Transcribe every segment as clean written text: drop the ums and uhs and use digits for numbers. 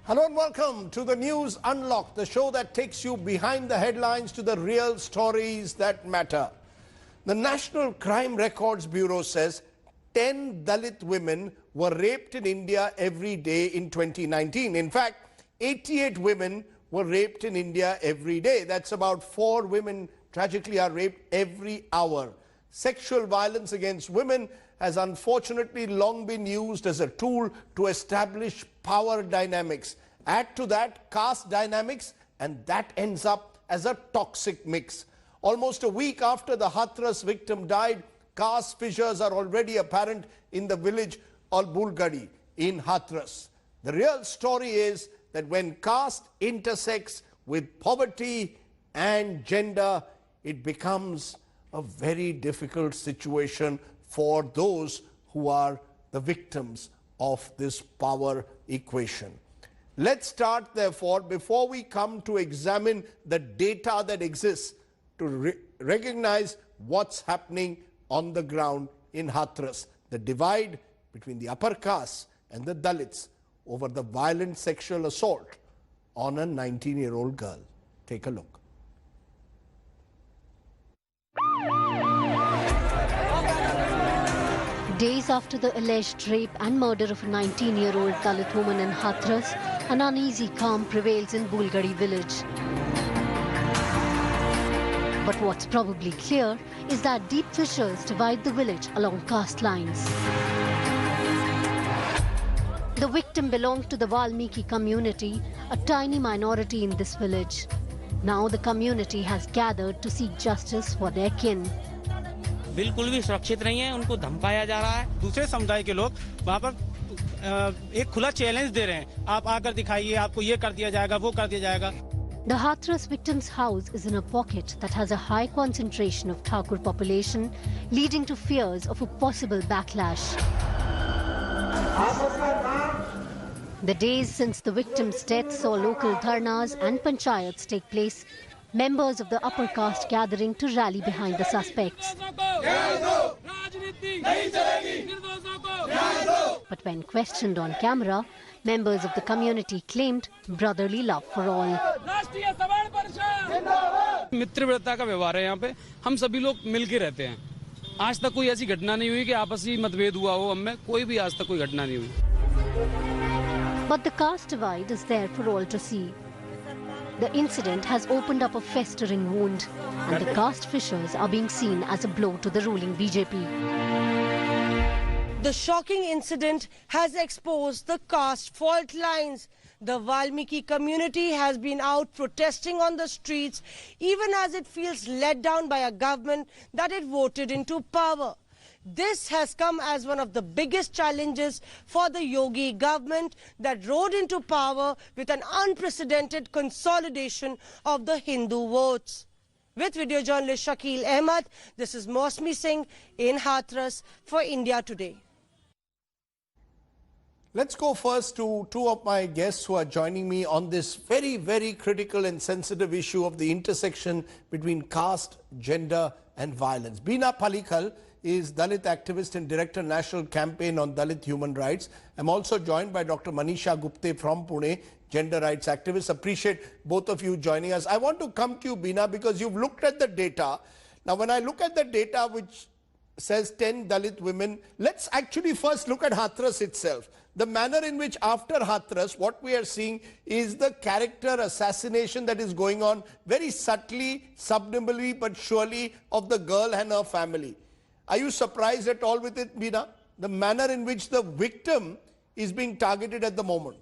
Hello and welcome to the News Unlocked, the show that takes you behind the headlines to the real stories that matter. The National Crime Records Bureau says 10 Dalit women were raped in India every day in 2019. In fact, 88 women were raped in India every day. That's about 4 women tragically are raped every hour. Sexual violence against women has unfortunately long been used as a tool to establish power dynamics. Add to that caste dynamics, and that ends up as a toxic mix. Almost a week after the Hathras victim died, caste fissures are already apparent in the village of Bulgadi in Hathras. The real story is that when caste intersects with poverty and gender, it becomes a very difficult situation for those who are the victims of this power equation. Let's start, therefore, before we come to examine the data that exists, to recognize what's happening on the ground in Hathras, the divide between the upper caste and the Dalits over the violent sexual assault on a 19-year-old girl. Take a look. Days after the alleged rape and murder of a 19-year-old Dalit woman in Hathras, an uneasy calm prevails in Bulgadi village. But what's probably clear is that deep fissures divide the village along caste lines. The victim belonged to the Valmiki community, a tiny minority in this village. Now the community has gathered to seek justice for their kin. बिल्कुल भी सुरक्षित नहीं है, उनको धमकाया जा रहा है। दूसरे समुदाय के लोग वहाँ पर एक खुला चैलेंज दे रहे हैं, आप आकर दिखाइए, आपको ये कर दिया जाएगा, वो कर दिया जाएगा। The Hathras victim's house is in a pocket that has a high concentration of Thakur population, leading to fears of a possible backlash. The days since the victim's death saw local dharnas and panchayats take place, members of the upper caste gathering to rally behind the suspects. But when questioned on camera, members of the community claimed brotherly love for all. मित्रवृत्ता का व्यवहार है यहाँ पे, हम सभी लोग मिलके रहते हैं। आज तक कोई ऐसी घटना नहीं हुई कि आपसी मतभेद हुआ हो, हमें कोई भी आज तक कोई घटना नहीं हुई। But the caste divide is there for all to see. The incident has opened up a festering wound, and the caste fissures are being seen as a blow to the ruling BJP. The shocking incident has exposed the caste fault lines. The Valmiki community has been out protesting on the streets, even as it feels let down by a government that it voted into power. This has come as one of the biggest challenges for the Yogi government that rode into power with an unprecedented consolidation of the Hindu votes. With video journalist Shakil Ahmed, this is Mosmi Singh in Hathras for India Today. Let's go first to two of my guests who are joining me on this very, very critical and sensitive issue of the intersection between caste, gender and violence. Beena Palikal is Dalit activist and director National Campaign on Dalit Human Rights. I'm also joined by Dr. Manisha Gupte from Pune, gender rights activist. Appreciate both of you joining us. I want to come to you, Beena, because you've looked at the data. Now, when I look at the data which says 10 Dalit women, let's actually first look at Hathras itself. The manner in which after Hathras, what we are seeing is the character assassination that is going on very subtly, subliminally, but surely of the girl and her family. Are you surprised at all with it, Beena? The manner in which the victim is being targeted at the moment?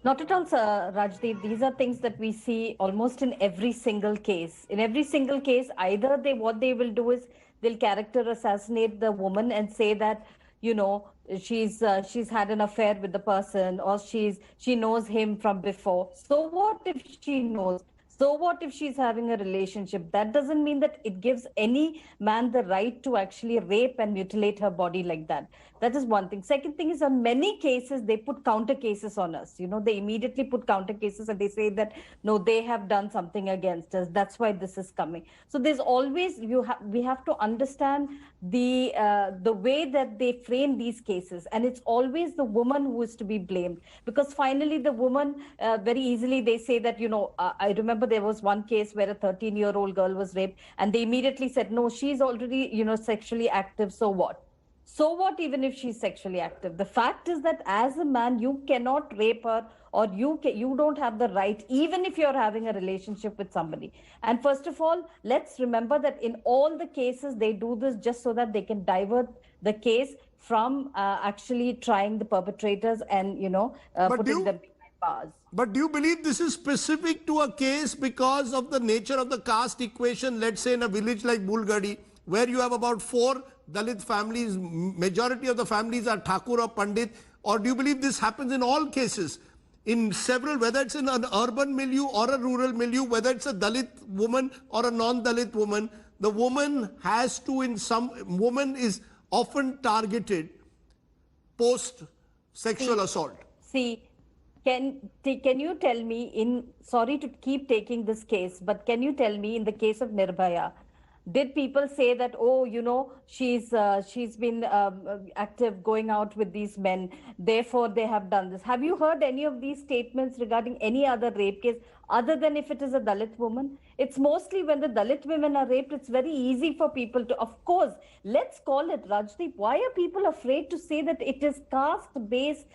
Not at all, sir, Rajdeep. These are things that we see almost in every single case. In every single case, either what they will do is they'll character assassinate the woman and say that, you know, she's had an affair with the person, or she knows him from before. So what if she knows? So what if she's having a relationship? That doesn't mean that it gives any man the right to actually rape and mutilate her body like that. That is one thing. Second thing is, on many cases, they put counter cases on us. You know, they immediately put counter cases and they say that, no, they have done something against us. That's why this is coming. So there's always, we have to understand the way that they frame these cases, and it's always the woman who is to be blamed, because finally the woman very easily they say that, you know, I remember there was one case where a 13-year-old girl was raped, and they immediately said, no, she's already, you know, sexually active, so what? So what even if she's sexually active? The fact is that as a man, you cannot rape her, or you don't have the right, even if you're having a relationship with somebody. And first of all, let's remember that in all the cases, they do this just so that they can divert the case from actually trying the perpetrators and, you know, putting them behind bars. But do you believe this is specific to a case because of the nature of the caste equation, let's say in a village like Bulgari, where you have about 4 Dalit families, majority of the families are Thakur or Pandit, or do you believe this happens in all cases? In several, whether it's in an urban milieu or a rural milieu, whether it's a Dalit woman or a non-Dalit woman, the woman has to, woman is often targeted post sexual assault. See, can you tell me, sorry to keep taking this case, but can you tell me in the case of Nirbhaya, did people say that, oh, you know, she's been active going out with these men, therefore they have done this? Have you heard any of these statements regarding any other rape case other than if it is a Dalit woman? It's mostly when the Dalit women are raped, it's very easy for people to, of course, let's call it, Rajdeep. Why are people afraid to say that it is caste-based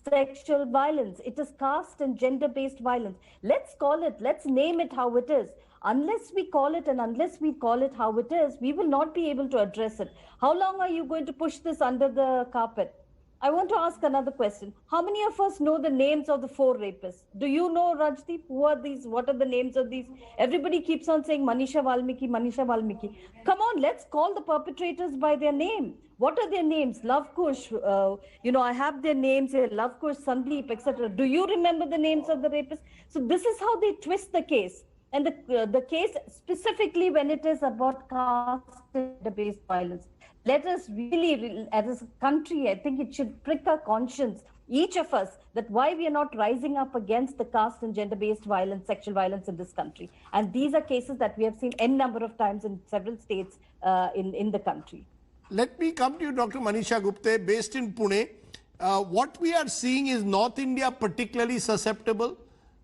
sexual violence? It is caste and gender-based violence. Let's call it, let's name it how it is. Unless we call it and unless we call it how it is, we will not be able to address it. How long are you going to push this under the carpet? I want to ask another question. How many of us know the names of the 4 rapists? Do you know, Rajdeep? Who are these? What are the names of these? Everybody keeps on saying Manisha Valmiki, Manisha Valmiki. Come on, let's call the perpetrators by their name. What are their names? Love Kush, you know, I have their names here, Love Kush, Sandeep, etc. Do you remember the names of the rapists? So this is how they twist the case. And the case specifically when it is about caste-based violence. Let us really, as a country, I think it should prick our conscience, each of us, that why we are not rising up against the caste and gender-based violence, sexual violence in this country. And these are cases that we have seen n number of times in several states in the country. Let me come to you, Dr. Manisha Gupte, based in Pune. What we are seeing is North India particularly susceptible.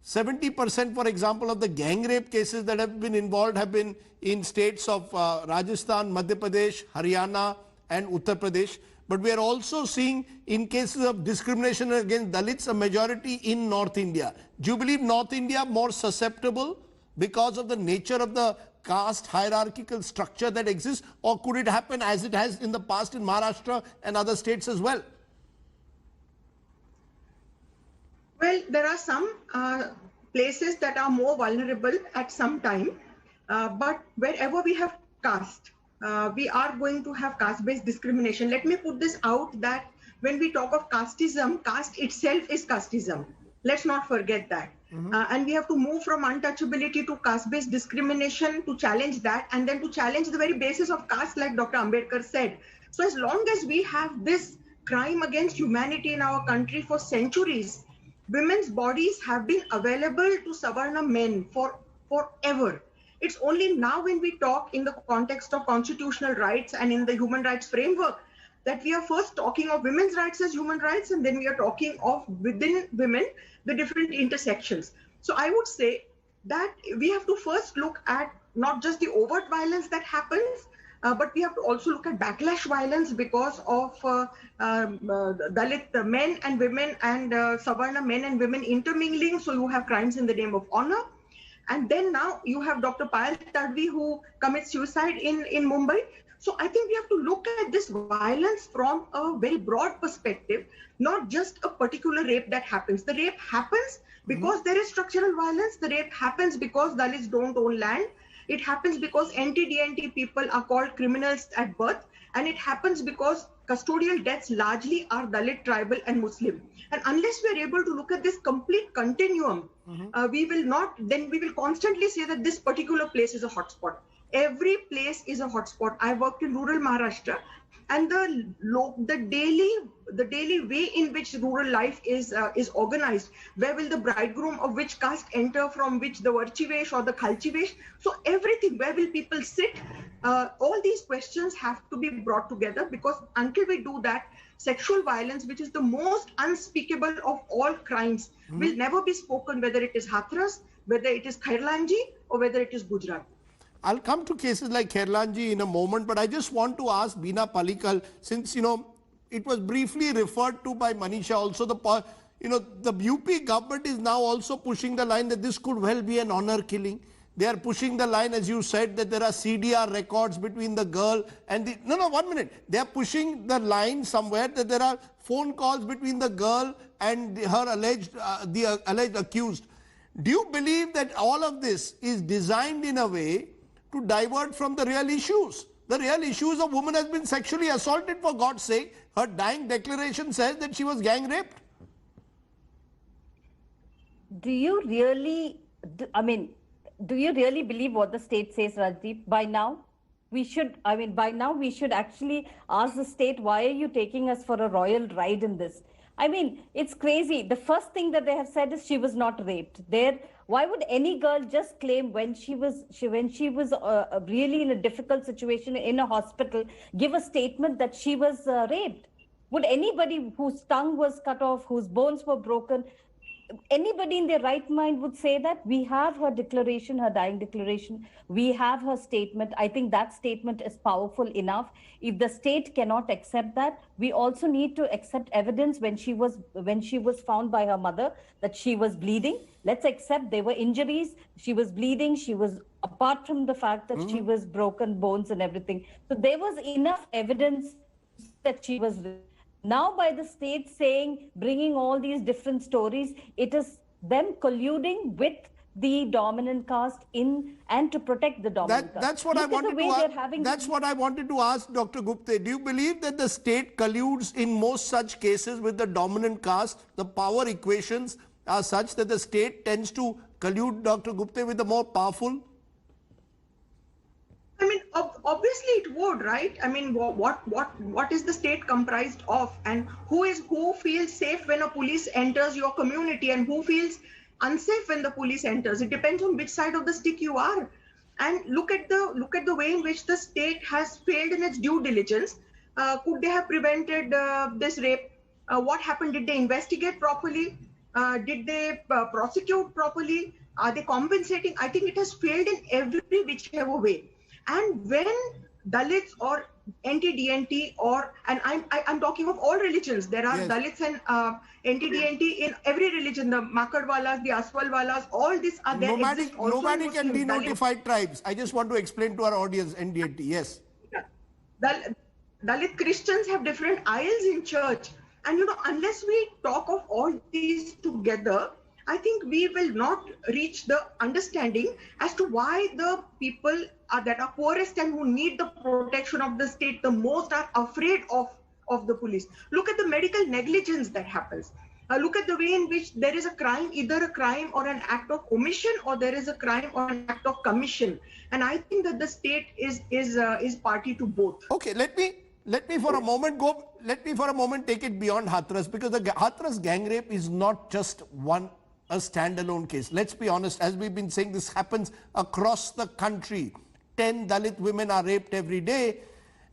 70%, for example, of the gang rape cases that have been involved have been in states of Rajasthan, Madhya Pradesh, Haryana and Uttar Pradesh. But we are also seeing in cases of discrimination against Dalits, a majority in North India. Do you believe North India more susceptible because of the nature of the caste hierarchical structure that exists, or could it happen as it has in the past in Maharashtra and other states as well? Well, there are some places that are more vulnerable at some time, but wherever we have caste, we are going to have caste-based discrimination. Let me put this out that when we talk of casteism, caste itself is casteism. Let's not forget that. And we have to move from untouchability to caste-based discrimination to challenge that, and then to challenge the very basis of caste, like Dr. Ambedkar said. So as long as we have this crime against humanity in our country for centuries, women's bodies have been available to Savarna men for forever. It's only now when we talk in the context of constitutional rights and in the human rights framework that we are first talking of women's rights as human rights, and then we are talking of within women, the different intersections. So I would say that we have to first look at not just the overt violence that happens, but we have to also look at backlash violence because of Dalit men and women and Savarna men and women intermingling. So you have crimes in the name of honor. And then now you have Dr. Payal Tadvi who commits suicide in Mumbai. So I think we have to look at this violence from a very broad perspective, not just a particular rape that happens. The rape happens because there is structural violence. The rape happens because Dalits don't own land. It happens because NT-DNT people are called criminals at birth. And it happens because custodial deaths largely are Dalit, tribal and Muslim. And unless we are able to look at this complete continuum, we will constantly say that this particular place is a hotspot. Every place is a hotspot. I worked in rural Maharashtra. and the daily way in which rural life is organized. Where will the bridegroom of which caste enter, from which the Varchivesh or the Khalchivesh? So everything, where will people sit? All these questions have to be brought together, because until we do that, sexual violence, which is the most unspeakable of all crimes, will never be spoken, whether it is Hathras, whether it is Khairlanji, or whether it is Gujarat. I'll come to cases like Khairlanji in a moment, but I just want to ask Beena Palikal, since, it was briefly referred to by Manisha also, the UP government is now also pushing the line that this could well be an honor killing. They are pushing the line, as you said, that there are CDR records between the girl and the... No, 1 minute. They are pushing the line somewhere that there are phone calls between the girl and her alleged accused. Do you believe that all of this is designed in a way to divert from the real issues? The real issues: a woman has been sexually assaulted, for God's sake. Her dying declaration says that she was gang raped. Do you really believe what the state says, Rajdeep? By now we should actually ask the state, why are you taking us for a royal ride in this? It's crazy. The first thing that they have said is she was not raped. Why would any girl just claim when she was really in a difficult situation in a hospital, give a statement that she was raped? Would anybody whose tongue was cut off, whose bones were broken, anybody in their right mind would say that? We have her declaration, her dying declaration. We have her statement. I think that statement is powerful enough. If the state cannot accept that, we also need to accept evidence when she was found by her mother that she was bleeding. Let's accept there were injuries. She was bleeding. She was, apart from the fact that she was broken bones and everything. So there was enough evidence that she was. Now by the state saying, bringing all these different stories, it is them colluding with the dominant caste and to protect the dominant caste. That's what I wanted to ask. That's what I wanted to ask Dr. Gupte. Do you believe that the state colludes in most such cases with the dominant caste? The power equations are such that the state tends to collude, Dr. Gupte, with the more powerful? Obviously it would, right? What is the state comprised of, and who feels safe when a police enters your community, and who feels unsafe when the police enters? It depends on which side of the stick you are. And look at the way in which the state has failed in its due diligence. Could they have prevented this rape? What happened? Did they investigate properly? Did they prosecute properly? Are they compensating? I think it has failed in every whichever way. And when Dalits or anti-DNT, and I'm talking of all religions, there are Dalits and anti-DNT in every religion, the Makadwalas, the Aswalwalas, all these are there. Nomadic and denotified tribes. I just want to explain to our audience, NDNT, yes. Dalit Christians have different aisles in church. And unless we talk of all these together, I think we will not reach the understanding as to why the people that are poorest and who need the protection of the state the most are afraid of the police. Look at the medical negligence that happens. Look at the way in which there is a crime, either a crime or an act of omission, or there is a crime or an act of commission. And I think that the state is party to both. Okay, let me for a moment take it beyond Hathras, because the Hathras gang rape is not just a standalone case. Let's be honest, as we've been saying, this happens across the country. 10 Dalit women are raped every day,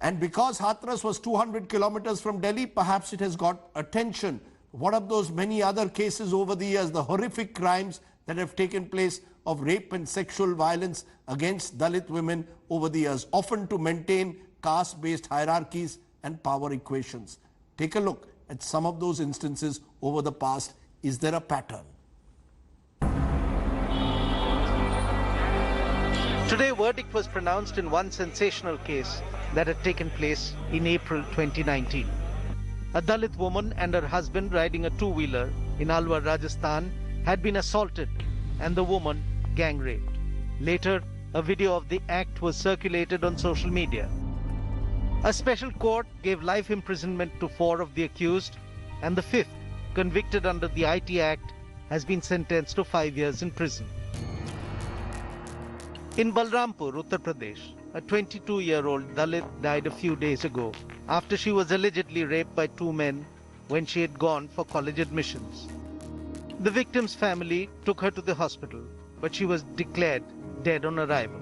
and because Hathras was 200 kilometers from Delhi, perhaps it has got attention. What of those many other cases over the years, the horrific crimes that have taken place of rape and sexual violence against Dalit women over the years, often to maintain caste-based hierarchies and power equations? Take a look at some of those instances over the past. Is there a pattern? Today, verdict was pronounced in one sensational case that had taken place in April 2019. A Dalit woman and her husband riding a two-wheeler in Alwar, Rajasthan had been assaulted and the woman gang raped. Later, a video of the act was circulated on social media. A special court gave life imprisonment to 4 of the accused, and the 5th, convicted under the IT Act, has been sentenced to 5 years in prison. In Balrampur, Uttar Pradesh, a 22-year-old Dalit, died a few days ago after she was allegedly raped by two men when she had gone for college admissions. The victim's family took her to the hospital, but she was declared dead on arrival.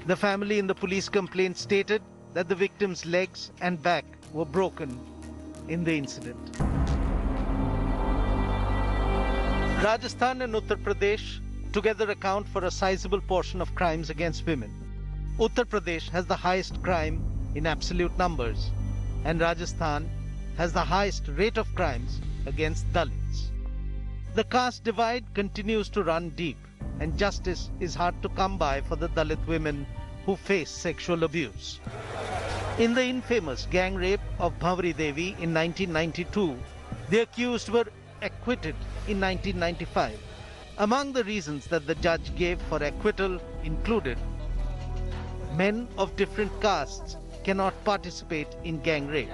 The family in the police complaint stated that the victim's legs and back were broken in the incident. Rajasthan and Uttar Pradesh together account for a sizable portion of crimes against women. Uttar Pradesh has the highest crime in absolute numbers, and Rajasthan has the highest rate of crimes against Dalits. The caste divide continues to run deep, and justice is hard to come by for the Dalit women who face sexual abuse. In the infamous gang rape of Bhavri Devi in 1992, the accused were acquitted in 1995. Among the reasons that the judge gave for acquittal included men of different castes cannot participate in gang rape,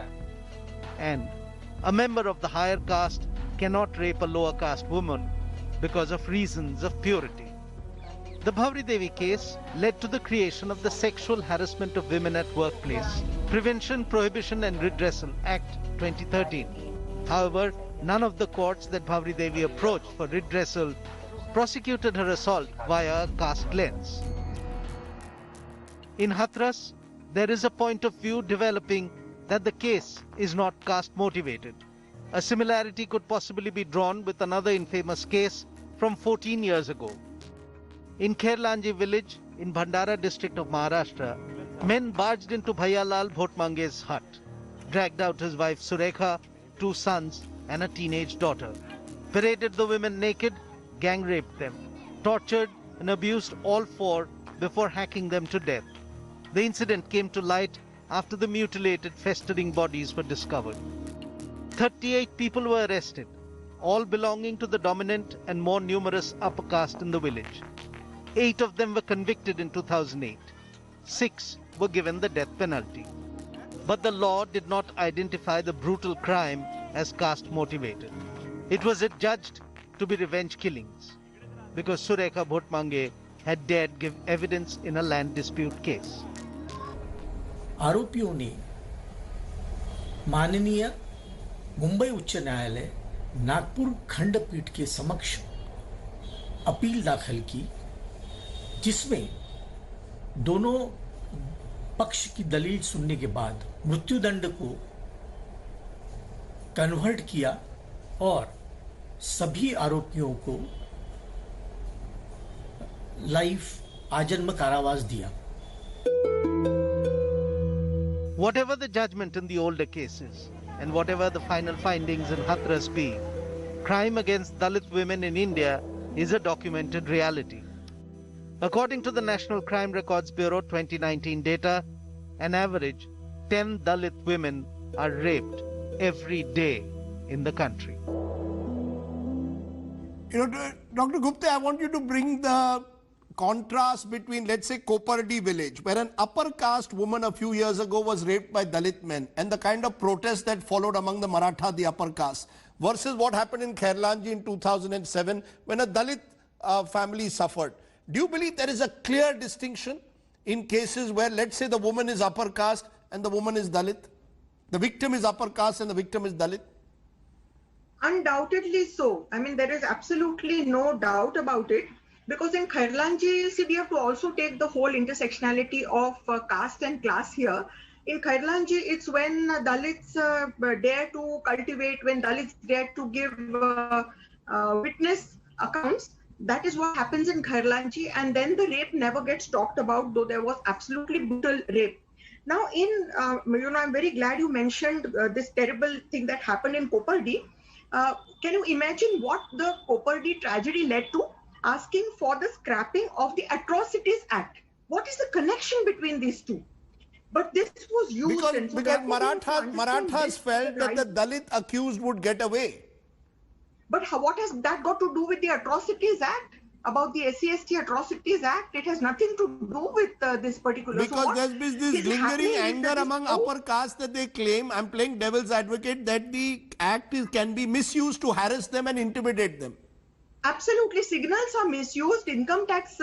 and a member of the higher caste cannot rape a lower caste woman because of reasons of purity. The Bhavri Devi case led to the creation of the Sexual Harassment of Women at Workplace Prevention, Prohibition and Redressal Act 2013. However, none of the courts that Bhavri Devi approached for redressal prosecuted her assault via a caste lens. In Hathras, there is a point of view developing that the case is not caste motivated. A similarity could possibly be drawn with another infamous case from 14 years ago. In Khairlanji village in Bhandara district of Maharashtra, men barged into Bhaiyalal Bhotmange's hut, dragged out his wife Surekha, two sons and a teenage daughter, paraded the women naked, gang raped them, tortured and abused all four before hacking them to death. The incident came to light after the mutilated, festering bodies were discovered. 38 people were arrested, all belonging to the dominant and more numerous upper caste in the village. 8 of them were convicted in 2008. 6 were given the death penalty. But the law did not identify the brutal crime as caste motivated. It was adjudged to be revenge killings because Surekha Bhotmange had dared give evidence in a land dispute case. आरोपियों ने माननीय मुंबई उच्च न्यायालय नागपुर खंडपीठ के समक्ष appeal दाखिल की, जिसमें दोनों पक्ष की दलील सुनने के बाद मृत्युदंड को कन्वर्ट किया और सभी आरोपियों को लाइफ आजन्म कारावास दिया. Whatever the judgment in the older cases and whatever the final findings in Hathras be, crime against Dalit women in India is a documented reality. According to the National Crime Records Bureau 2019 data, an average 10 Dalit women are raped every day in the country. You know, Dr. Gupta, I want you to bring the contrast between, let's say, Kopardi village, where an upper caste woman a few years ago was raped by Dalit men, and the kind of protest that followed among the Maratha, the upper caste, versus what happened in Khairlanji in 2007 when a Dalit family suffered. Do you believe there is a clear distinction in cases where, let's say, the woman is upper caste and the woman is Dalit? The victim is upper caste and the victim is Dalit? Undoubtedly so. I mean, there is absolutely no doubt about it. Because in Khairlanji, see, we have to also take the whole intersectionality of caste and class here. In Khairlanji, it's when Dalits dare to cultivate, when Dalits dare to give witness accounts. That is what happens in Khairlanji, and then the rape never gets talked about, though there was absolutely brutal rape. Now, I'm very glad you mentioned this terrible thing that happened in Kopardi. Can you imagine what the Kopardi tragedy led to? Asking for the scrapping of the Atrocities Act. What is the connection between these two? But this was used because Marathas felt that the Dalit accused would get away. But what has that got to do with the Atrocities Act? About the SC/ST Atrocities Act? It has nothing to do with this particular. Because there's been this lingering anger among upper caste that they claim, I'm playing devil's advocate, that the act can be misused to harass them and intimidate them. Absolutely, signals are misused. Income tax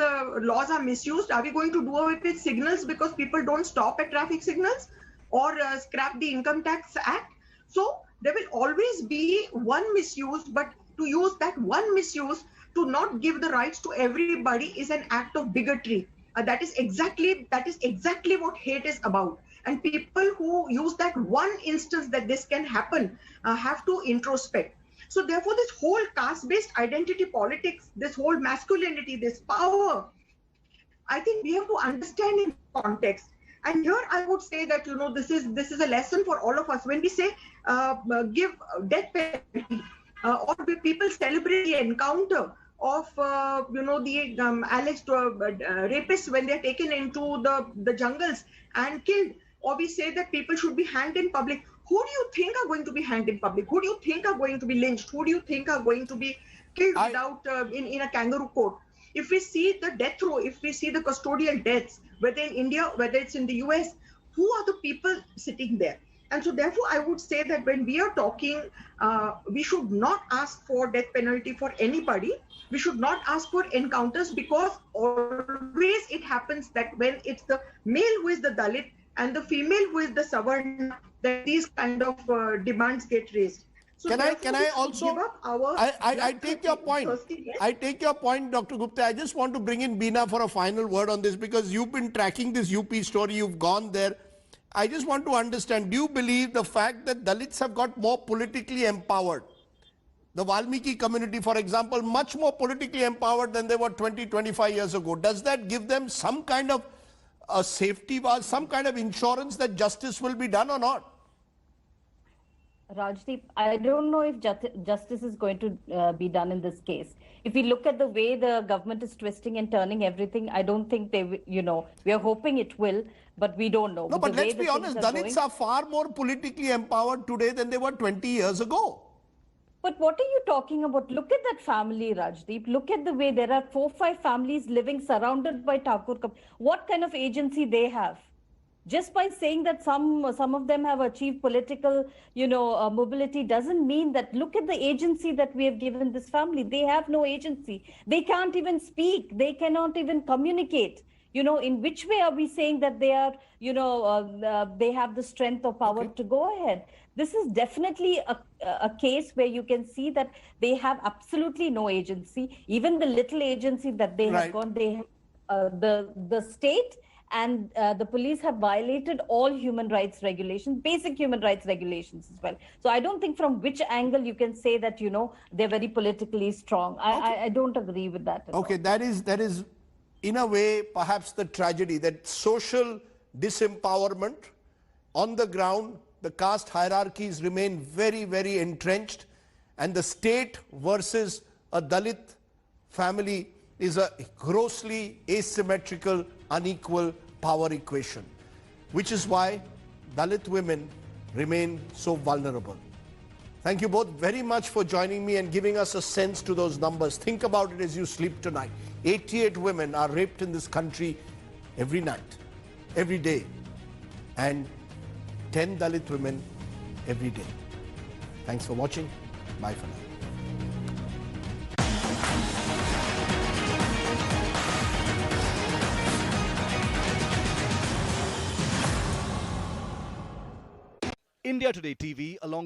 laws are misused. Are we going to do away with signals because people don't stop at traffic signals, or scrap the Income Tax Act? So there will always be one misuse, but to use that one misuse to not give the rights to everybody is an act of bigotry. That is exactly what hate is about. And people who use that one instance that this can happen have to introspect. So therefore, this whole caste-based identity politics, this whole masculinity, this power, I think we have to understand in context. And here I would say that, you know, this is a lesson for all of us. When we say give death penalty, or people celebrate the encounter of the alleged rapists when they're taken into the jungles and killed, or we say that people should be hanged in public. Who do you think are going to be hanged in public? Who do you think are going to be lynched? Who do you think are going to be killed without in a kangaroo court? If we see the death row, if we see the custodial deaths, whether in India, whether it's in the US, who are the people sitting there? And so therefore, I would say that when we are talking, we should not ask for death penalty for anybody. We should not ask for encounters, because always it happens that when it's the male who is the Dalit and the female who is the Savarna, that these kind of demands get raised. So Can I also, I take your point. I take your point, Dr. Gupta. I just want to bring in Beena for a final word on this, because you've been tracking this UP story, you've gone there. I just want to understand, do you believe the fact that Dalits have got more politically empowered, the Valmiki community, for example, much more politically empowered than they were 20, 25 years ago, does that give them some kind of a safety valve, some kind of insurance that justice will be done or not? Rajdeep, I don't know if justice is going to be done in this case. If we look at the way the government is twisting and turning everything, I don't think they, we are hoping it will, but we don't know. No, but let's be honest, Dalits are far more politically empowered today than they were 20 years ago. But what are you talking about? Look at that family, Rajdeep. Look at the way there are 4-5 families living surrounded by Thakur. What kind of agency they have? Just by saying that some of them have achieved political, mobility doesn't mean that. Look at the agency that we have given this family. They have no agency. They can't even speak. They cannot even communicate. In which way are we saying that they are, they have the strength or power to go ahead? This is definitely a case where you can see that they have absolutely no agency. Even the little agency that they have gone, the state and the police have violated all human rights regulations, basic human rights regulations as well. So I don't think from which angle you can say that, they're very politically strong. I don't agree with that at all. That is in a way perhaps the tragedy, that social disempowerment on the ground, the caste hierarchies remain very, very entrenched, and the state versus a Dalit family is a grossly asymmetrical, unequal power equation, which is why Dalit women remain so vulnerable. Thank you both very much for joining me and giving us a sense to those numbers. Think about it as you sleep tonight. 88 women are raped in this country every night, every day, and 10 Dalit women every day. Thanks for watching. Bye for now. India Today TV, along